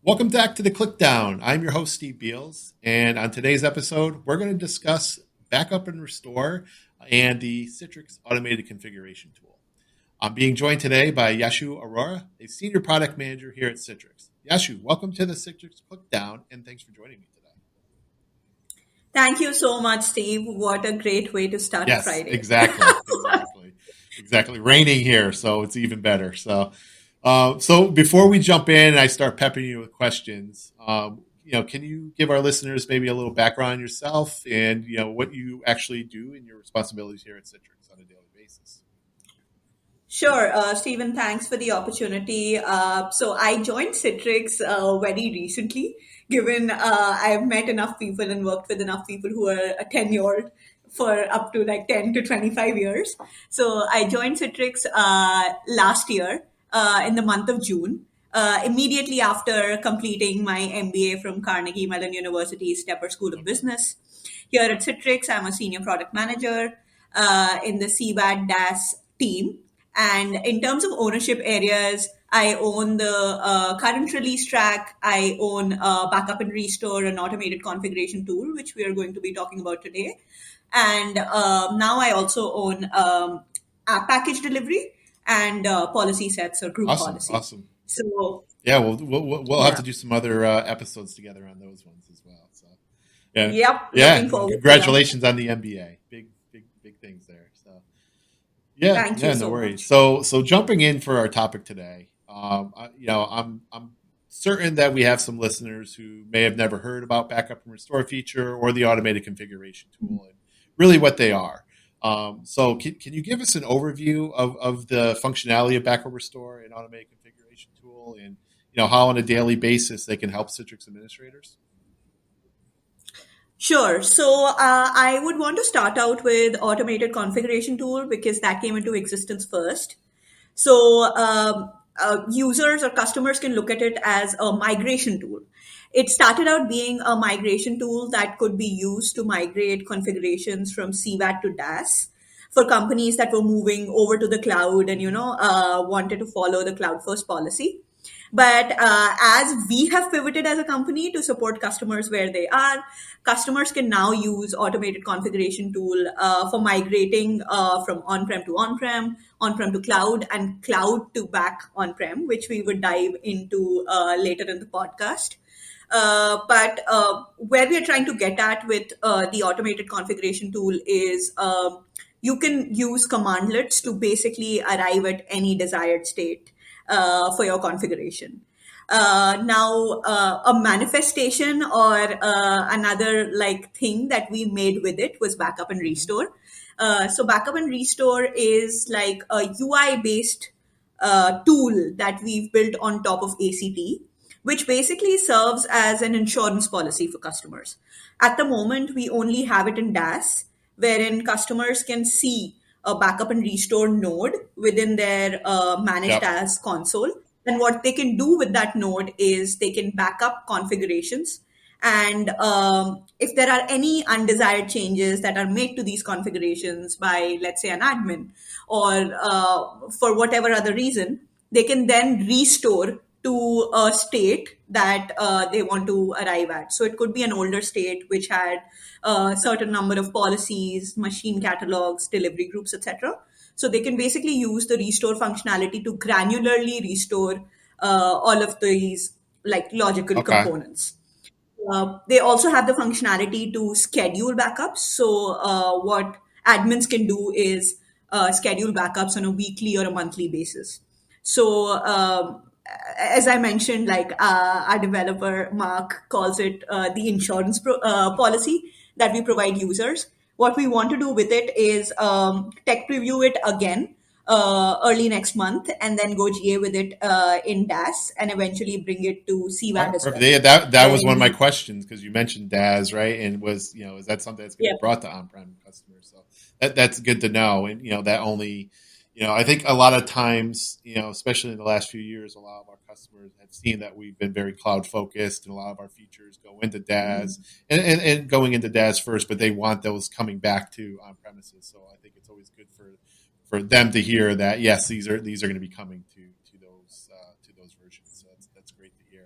Welcome back to the Click Down. I'm your host, Steve Beals, and on today's episode, we're going to discuss backup and restore and the Citrix Automated Configuration Tool. I'm being joined today by Yashu Arora, a senior product manager here at Citrix. Yashu, welcome to the Citrix Click Down, and thanks for joining me today. Thank you so much, Steve. What a great way to start a Yes, Friday. exactly. Raining here, so it's even better. So before we jump in and I start peppering you with questions, can you give our listeners maybe a little background on yourself and what you actually do in your responsibilities here at Citrix on a daily basis? Sure, Stephen, thanks for the opportunity. So I joined Citrix very recently, given I've met enough people and worked with enough people who are tenured for up to like 10 to 25 years. So I joined Citrix last year in the month of June. Immediately after completing my MBA from Carnegie Mellon University's Tepper School of Business. Here at Citrix, I'm a senior product manager in the CVAD DaaS team. And in terms of ownership areas, I own the current release track. I own backup and restore, an automated configuration tool, which we are going to be talking about today. And now I also own app package delivery and policy sets or group policy. Awesome. So yeah, we'll have to do some other episodes together on those ones as well. So Looking forward. Congratulations on the MBA. Big things there. So. Thank you no worries. So jumping in for our topic today, I'm certain that we have some listeners who may have never heard about backup and restore feature or the automated configuration tool and really what they are. So can you give us an overview of the functionality of backup restore and automated configuration tool and how on a daily basis they can help Citrix administrators? Sure. So I would want to start out with automated configuration tool because that came into existence first. So users or customers can look at it as a migration tool. It started out being a migration tool that could be used to migrate configurations from CVAT to DaaS for companies that were moving over to the cloud and wanted to follow the cloud first policy. But as we have pivoted as a company to support customers where they are, customers can now use automated configuration tool for migrating from on-prem to on-prem, on-prem to cloud, and cloud to back on-prem, which we would dive into later in the podcast. But where we are trying to get at with the automated configuration tool is you can use commandlets to basically arrive at any desired state for your configuration. Now, a manifestation or another thing that we made with it was backup and restore. So backup and restore is like a UI-based tool that we've built on top of ACT, which basically serves as an insurance policy for customers. At the moment, we only have it in DaaS, wherein customers can see a backup and restore node within their managed as console. And what they can do with that node is they can back up configurations. And if there are any undesired changes that are made to these configurations by, let's say, an admin, or for whatever other reason, they can then restore to a state that they want to arrive at. So it could be an older state which had a certain number of policies, machine catalogs, delivery groups, etc. So they can basically use the restore functionality to granularly restore all of these logical components. They also have the functionality to schedule backups. So what admins can do is schedule backups on a weekly or a monthly basis. So as I mentioned, our developer, Mark, calls it the insurance policy that we provide users. What we want to do with it is tech preview it again early next month and then go GA with it in DaaS and eventually bring it to CVAD as well. Yeah, that was one of my questions because you mentioned DaaS, right? And is that something that's going to be brought to on-prem customers? So that's good to know. And, that only... I think a lot of times, especially in the last few years, a lot of our customers have seen that we've been very cloud focused and a lot of our features go into DaaS and going into DaaS first, but they want those coming back to on premises. So I think it's always good for them to hear that, yes, these are going to be coming to those versions. So that's great to hear.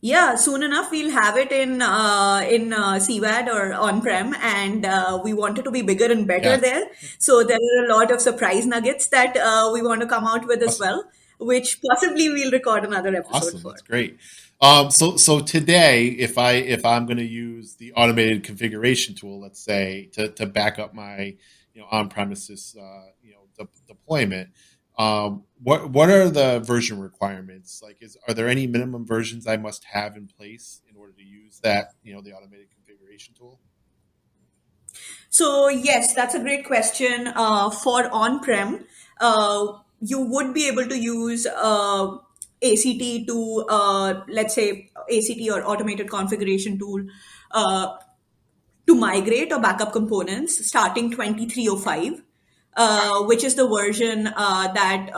Yeah, soon enough we'll have it in CVAD or on-prem, and we want it to be bigger and better Yes. there. So there are a lot of surprise nuggets that we want to come out with as Awesome. well, which possibly we'll record another episode Awesome. for. That's great. So today, if I'm going to use the automated configuration tool, let's say to back up my on premises deployment, what are the version requirements? Like, are there any minimum versions I must have in place in order to use that the automated configuration tool? So yes, that's a great question. For on-prem, you would be able to use ACT to, let's say, ACT or automated configuration tool uh, to migrate or backup components starting 2305, which is the version that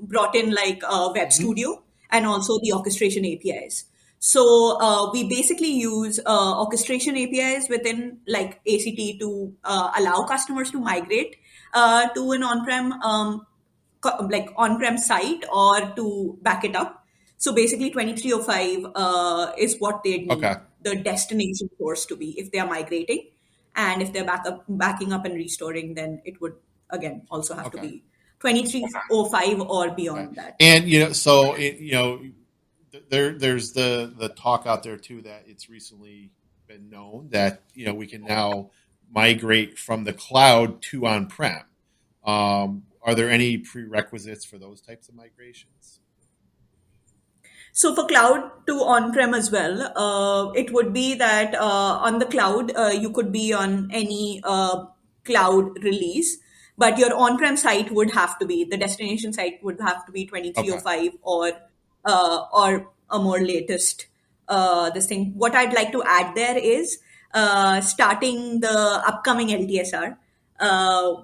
brought in like Web Hmm. Studio and also the orchestration APIs. So we basically use orchestration APIs within like ACT to allow customers to migrate to an on-prem like on-prem site or to back it up. So basically 2305 is what they'd Okay. need the destination source to be if they are migrating. And if they're backing up and restoring, then it would again also have to Okay. be 2305 or Okay. beyond that. And there's the talk out there too that it's recently been known that we can now migrate from the cloud to on-prem. Are there any prerequisites for those types of migrations? So for cloud to on-prem as well, it would be that on the cloud, you could be on any cloud release, but your on-prem site would have to be, the destination site would have to be Okay. 2305 or a more latest this thing. What I'd like to add there is starting the upcoming LTSR,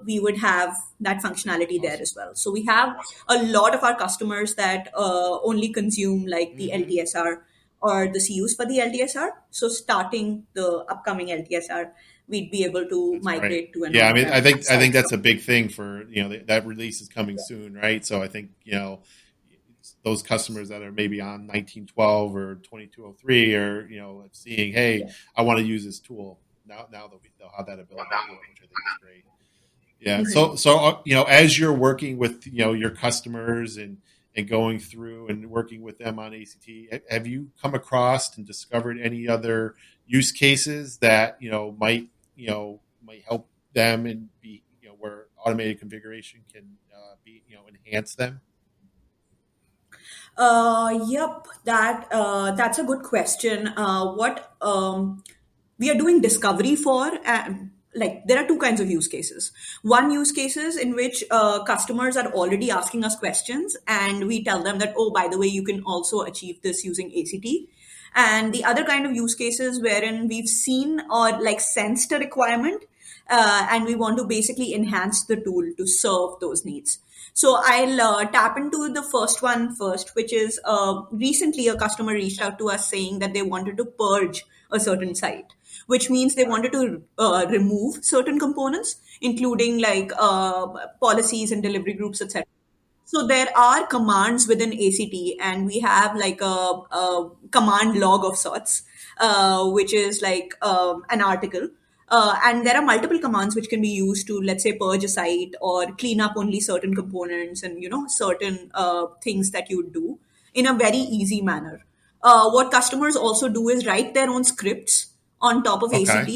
we would have that functionality there Awesome. as well. So we have a lot of our customers that only consume like the Hmm. LTSR or the CUs for the LTSR. So starting the upcoming LTSR, we'd be able to That's great. migrate to an Yeah, I mean, I on-prem think I think site. that's a big thing for that release is coming soon, right? So I think those customers that are maybe on 1912 or 2203 or seeing, hey, Yeah. I want to use this tool now they'll have that ability to do it, which I think is great. Yeah. Mhm. So as you're working with your customers and going through and working with them on ACT, have you come across and discovered any other use cases that might help them and be where automated configuration can be enhance them? Yep, that's a good question. What we are doing discovery for, like there are two kinds of use cases. One use cases in which customers are already asking us questions, and we tell them that, oh, by the way, you can also achieve this using ACT. And the other kind of use cases wherein we've seen or like sensed a requirement, and we want to basically enhance the tool to serve those needs. So I'll tap into the first one first, which is recently a customer reached out to us saying that they wanted to purge a certain site, which means they wanted to remove certain components, including like policies and delivery groups, etc. So there are commands within ACT, and we have like a command log of sorts, which is like an article. And there are multiple commands which can be used to, let's say, purge a site or clean up only certain components and certain things that you would do in a very easy manner. What customers also do is write their own scripts on top of Okay. ACT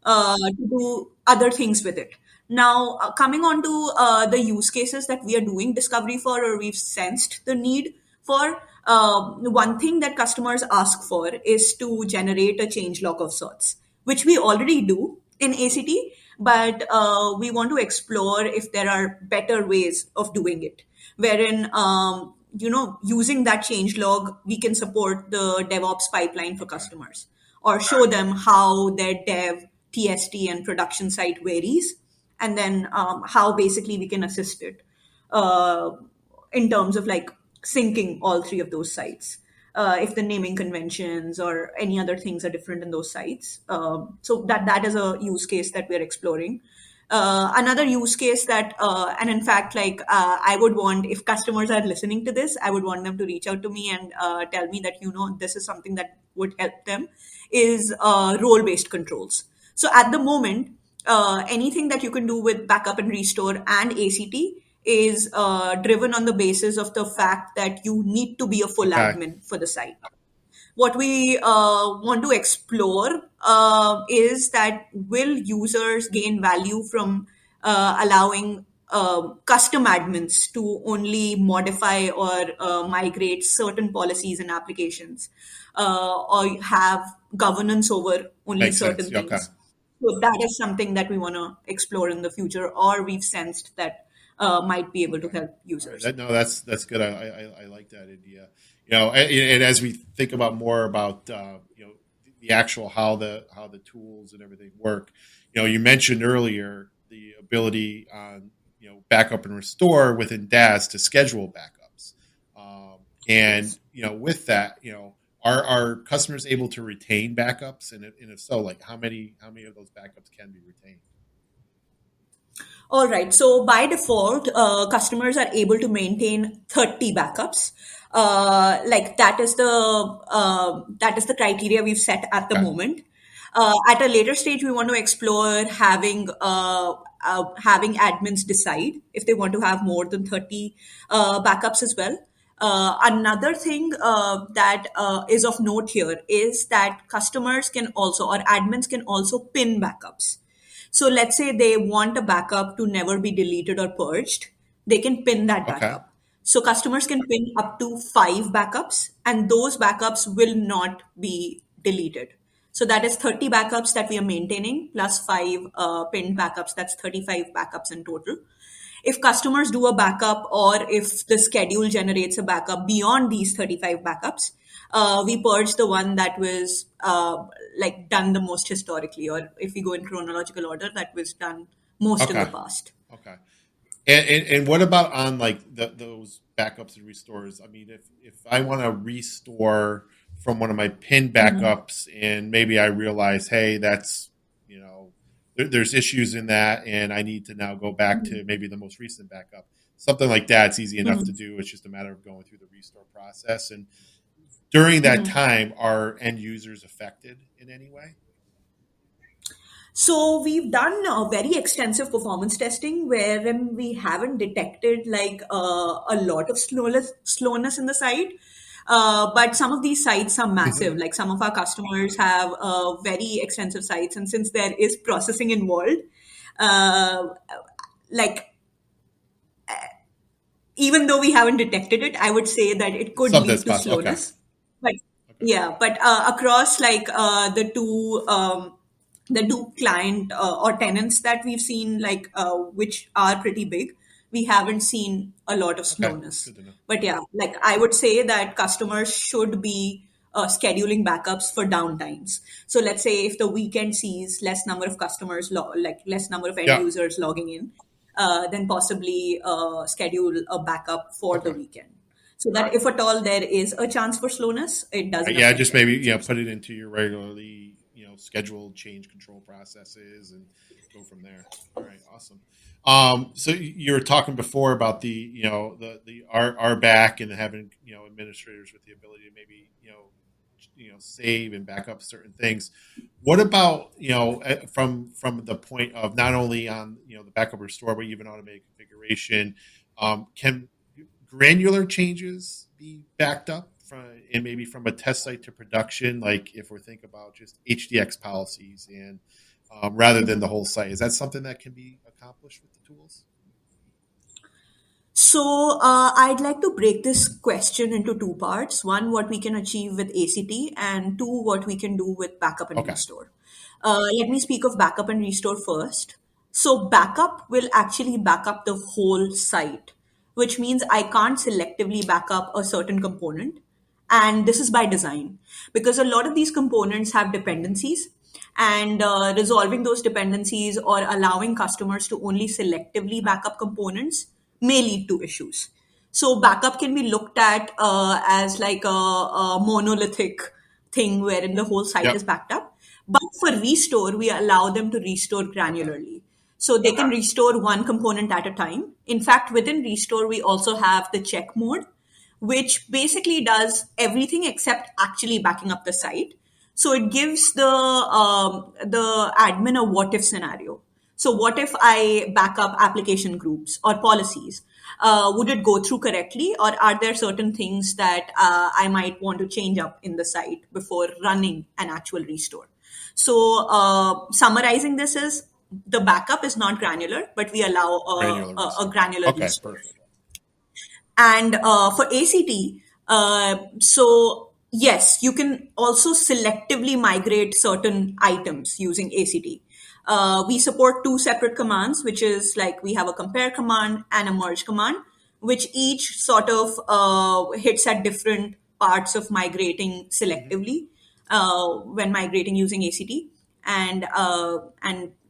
to do other things with it. Now, coming on to the use cases that we are doing discovery for, or we've sensed the need for, one thing that customers ask for is to generate a change log of sorts, which we already do in ACT, but we want to explore if there are better ways of doing it, wherein using that change log, we can support the DevOps pipeline for Okay. customers or show them how their dev, TST, and production site varies, and then how basically we can assist it uh, in terms of like syncing all three of those sites. If the naming conventions or any other things are different in those sites, so that is a use case that we're exploring. Another use case that, and in fact, like I would want, if customers are listening to this, I would want them to reach out to me and tell me that this is something that would help them is role-based controls. So at the moment, anything that you can do with backup and restore and ACT is driven on the basis of the fact that you need to be a full Okay. admin for the site. What we want to explore is that will users gain value from allowing custom admins to only modify or migrate certain policies and applications, or have governance over only Makes sense. certain Okay. things. So that is something that we want to explore in the future, or we've sensed that might be able to help All right. users. That's good. I like that idea. And as we think about more about the actual how the tools and everything work, you mentioned earlier the ability on backup and restore within DaaS to schedule backups, and Yes. with that, are customers able to retain backups, and if so, like how many of those backups can be retained? All right. So by default, customers are able to maintain 30 backups. Like that is the criteria we've set at the Okay. moment. At a later stage, we want to explore having admins decide if they want to have more than 30 backups as well. Another thing that is of note here is that customers can also, or admins can also pin backups. So let's say they want a backup to never be deleted or purged, they can pin that Okay. backup. So customers can pin up to 5 backups, and those backups will not be deleted. So that is 30 backups that we are maintaining plus 5 pinned backups. That's 35 backups in total. If customers do a backup, or if the schedule generates a backup beyond these 35 backups, we purge the one that was like done the most historically, or if we go in chronological order, that was done most in the Okay. past. Okay. And what about on like those backups and restores? I mean, if I want to restore from one of my pinned backups, and maybe I realize, hey, that's there's issues in that, and I need to now go back to maybe the most recent backup. Something like that, it's easy enough to do. It's just a matter of going through the restore process. And during that time, are end users affected in any way? So we've done very extensive performance testing wherein we haven't detected like a lot of slowness in the site. But some of these sites are massive. Like some of our customers have very extensive sites, and since there is processing involved, uh, like even though we haven't detected it, I would say that it could Something that's lead to possible. Okay. slowness. But Okay. yeah, but across like the two client or tenants that we've seen, like which are pretty big, we haven't seen a lot of Okay. That's slowness. good to know. But yeah, like I would say that customers should be scheduling backups for downtimes. So let's say if the weekend sees less number of customers, like less number of end Yeah. users logging in, then possibly schedule a backup for the Okay. weekend. So that if at all there is a chance for slowness, it doesn't Yeah, affect just end maybe users. put it into your regularly scheduled change control processes and go from there. All right, awesome. So you were talking before about the the our back and having administrators with the ability to maybe save and back up certain things. What about from the point of not only on the backup restore, but even automated configuration? Can granular changes be backed up and maybe from a test site to production, like if we're thinking about just HDX policies and rather than the whole site? Is that something that can be accomplished with the tools? So I'd like to break this question into two parts. One, what we can achieve with ACT, and two, what we can do with backup and Okay. restore. Let me speak of backup and restore first. So backup will actually back up the whole site, which means I can't selectively back up a certain component. And this is by design because a lot of these components have dependencies, and resolving those dependencies or allowing customers to only selectively back up components may lead to issues. So backup can be looked at as like a monolithic thing wherein the whole site is Yep. backed up. But for restore, we allow them to restore Okay. granularly. So they can restore one component at a time. In fact, within restore, we also have the check mode, which basically does everything except actually backing up the site. So it gives the admin a what if scenario. So what if I back up application groups or policies? Would it go through correctly, or are there certain things that I might want to change up in the site before running an actual restore? So summarizing this is the backup is not granular, but we allow Granular a restore. granular Okay, restore. perfect. And for ACT, so yes, you can also selectively migrate certain items using ACT. We support two separate commands, which is like we have a compare command and a merge command, which each sort of hits at different parts of migrating selectively when migrating using ACT, and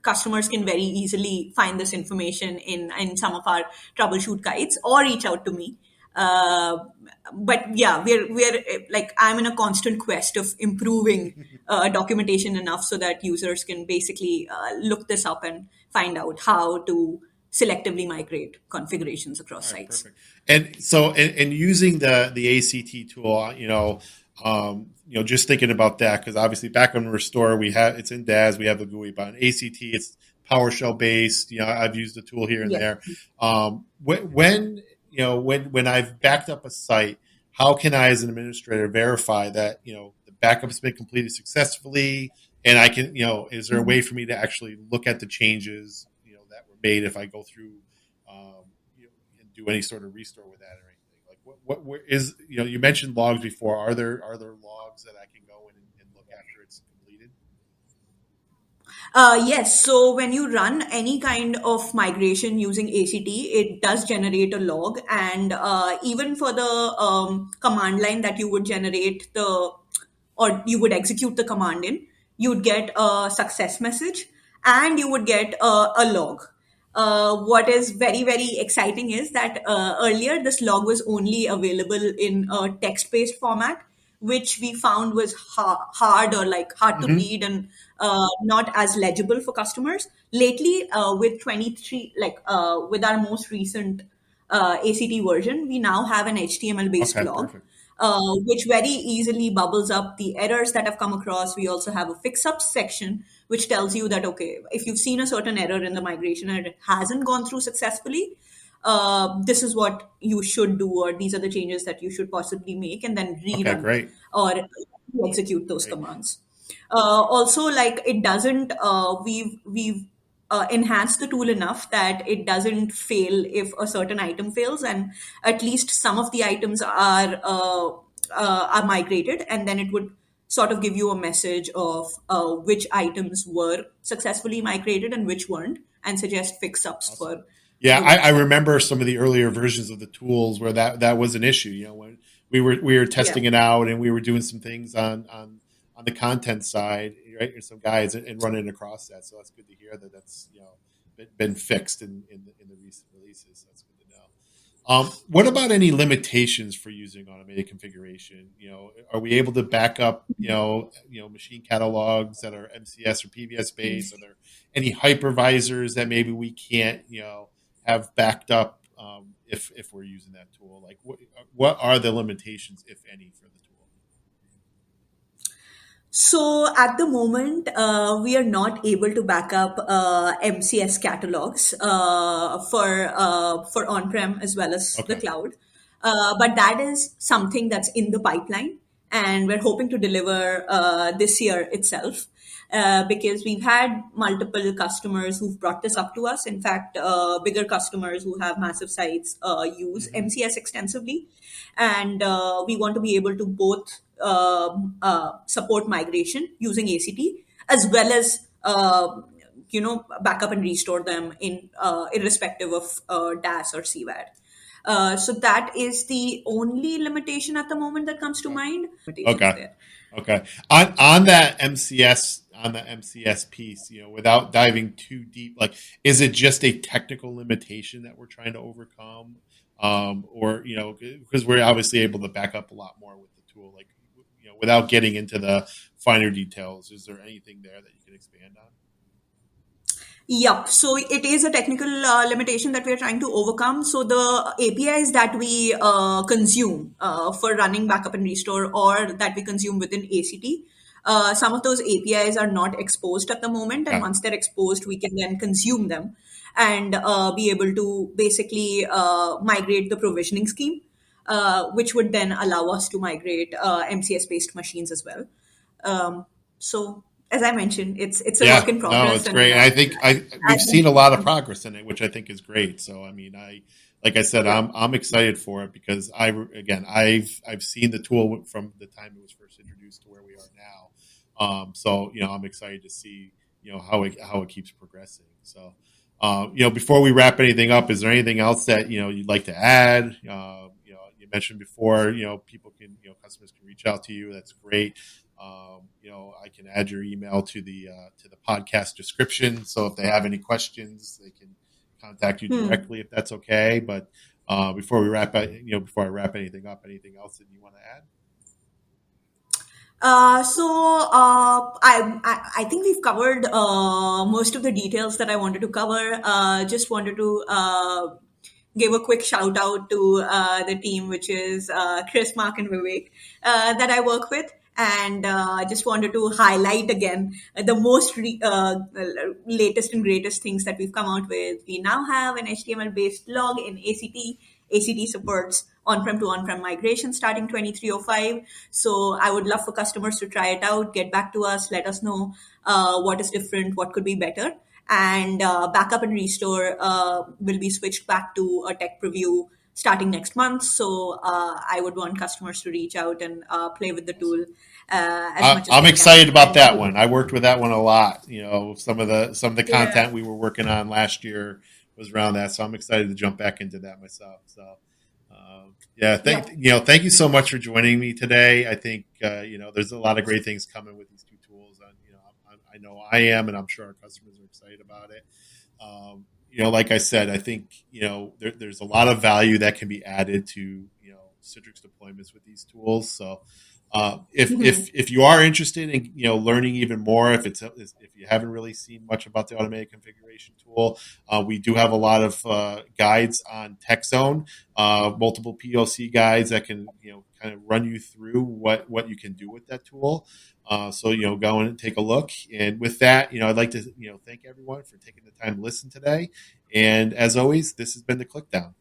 customers can very easily find this information in some of our troubleshoot guides or reach out to me. Uh, but yeah, we're like I'm in a constant quest of improving documentation enough so that users can basically look this up and find out how to selectively migrate configurations across All right, sites. perfect. And so, and using the ACT tool, just thinking about that, because obviously back on Restore, it's in DaaS, we have the GUI, but on ACT, it's PowerShell based. I've used the tool here and Yes. there. When I've backed up a site, how can I, as an administrator, verify that the backup's been completed successfully, and I can, is there a way for me to actually look at the changes that were made if I go through and do any sort of restore with that or anything? Like what is you mentioned logs before. Are there logs that I can go in and look after it's completed? Yes. So when you run any kind of migration using ACT, it does generate a log, and even for the command line that you would generate or you would execute the command in, you'd get a success message, and you would get a log. What is very, very exciting is that earlier this log was only available in a text based format, which we found was hard or like hard to Mm-hmm. read and not as legible for customers. Lately, with 23, with our most recent ACT version, we now have an HTML based Okay, log, perfect. which very easily bubbles up the errors that have come across. We also have a fix up section, which tells you that, okay, if you've seen a certain error in the migration and it hasn't gone through successfully, this is what you should do, or these are the changes that you should possibly make, and then Okay, rerun great, or execute those great. commands. Also, like it doesn't, we've enhanced the tool enough that it doesn't fail if a certain item fails, and at least some of the items are migrated, and then it would sort of give you a message of which items were successfully migrated and which weren't, and suggest fix ups Awesome. for Yeah, the I ones that. remember some of the earlier versions of the tools where that was an issue. When we were Yeah. testing it out and we were doing some things on the content side, right? And some guides and running across that. So that's good to hear that that's been fixed in the recent releases. That's good to know. What about any limitations for using automated configuration? Are we able to back up, machine catalogs that are MCS or PBS based? Are there any hypervisors that maybe we can't, have backed up if we're using that tool? Like, what are the limitations, if any, for the tool? So at the moment, we are not able to back up MCS catalogs for on-prem as well as the Okay, cloud. But that is something that's in the pipeline, and we're hoping to deliver this year itself. Because we've had multiple customers who've brought this up to us. In fact, bigger customers who have massive sites use hmm MCS extensively, and we want to be able to both support migration using ACT as well as backup and restore them in irrespective of DaaS or CVAD. So that is the only limitation at the moment that comes to mind. Limitations okay, there. okay. On that MCS piece, without diving too deep, like, is it just a technical limitation that we're trying to overcome, or because we're obviously able to back up a lot more with the tool, like, without getting into the finer details, is there anything there that you can expand on? Yep. So it is a technical limitation that we are trying to overcome. So the APIs that we consume for running backup and restore, or that we consume within ACT, some of those APIs are not exposed at the moment. And Okay. once they're exposed, we can then consume them and be able to basically migrate the provisioning scheme, which would then allow us to migrate MCS-based machines as well. So as I mentioned, it's a work Yeah, in no, progress, it's and great. And I think we've as seen a lot of progress in it, which I think is great. So I mean, like I said, yeah. I'm excited for it because I've seen the tool from the time it was first introduced to where we are now. So I'm excited to see how it keeps progressing. So before we wrap anything up, is there anything else that you'd like to add? You mentioned before, people can customers can reach out to you. That's great. I can add your email to the podcast description. So if they have any questions, they can contact you Hmm. directly if that's okay. But before I wrap anything up, anything else that you want to add? I think we've covered most of the details that I wanted to cover. Just wanted to give a quick shout out to the team, which is Chris, Mark, and Vivek that I work with. And I just wanted to highlight again the latest and greatest things that we've come out with. We now have an HTML based log in ACT. ACT supports on-prem to on-prem migration starting 2305. So I would love for customers to try it out, get back to us, let us know what is different, what could be better. And backup and restore will be switched back to a tech preview starting next month. So I would want customers to reach out and play with the tool as much as I'm they can. excited about And that one. I worked with that one a lot. Some of the yeah, content we were working on last year was around that, so I'm excited to jump back into that myself. So, yeah, yep. thank you so much for joining me today. I think there's a lot of great things coming with these two tools, and I know I am, and I'm sure our customers are excited about it. Like I said, I think there's a lot of value that can be added to Citrix deployments with these tools. So if you are interested in learning even more, if you haven't really seen much about the automated configuration tool, we do have a lot of guides on TechZone, multiple POC guides that can kind of run you through what you can do with that tool. So go in and take a look. And with that, I'd like to thank everyone for taking the time to listen today. And as always, this has been the Click Down.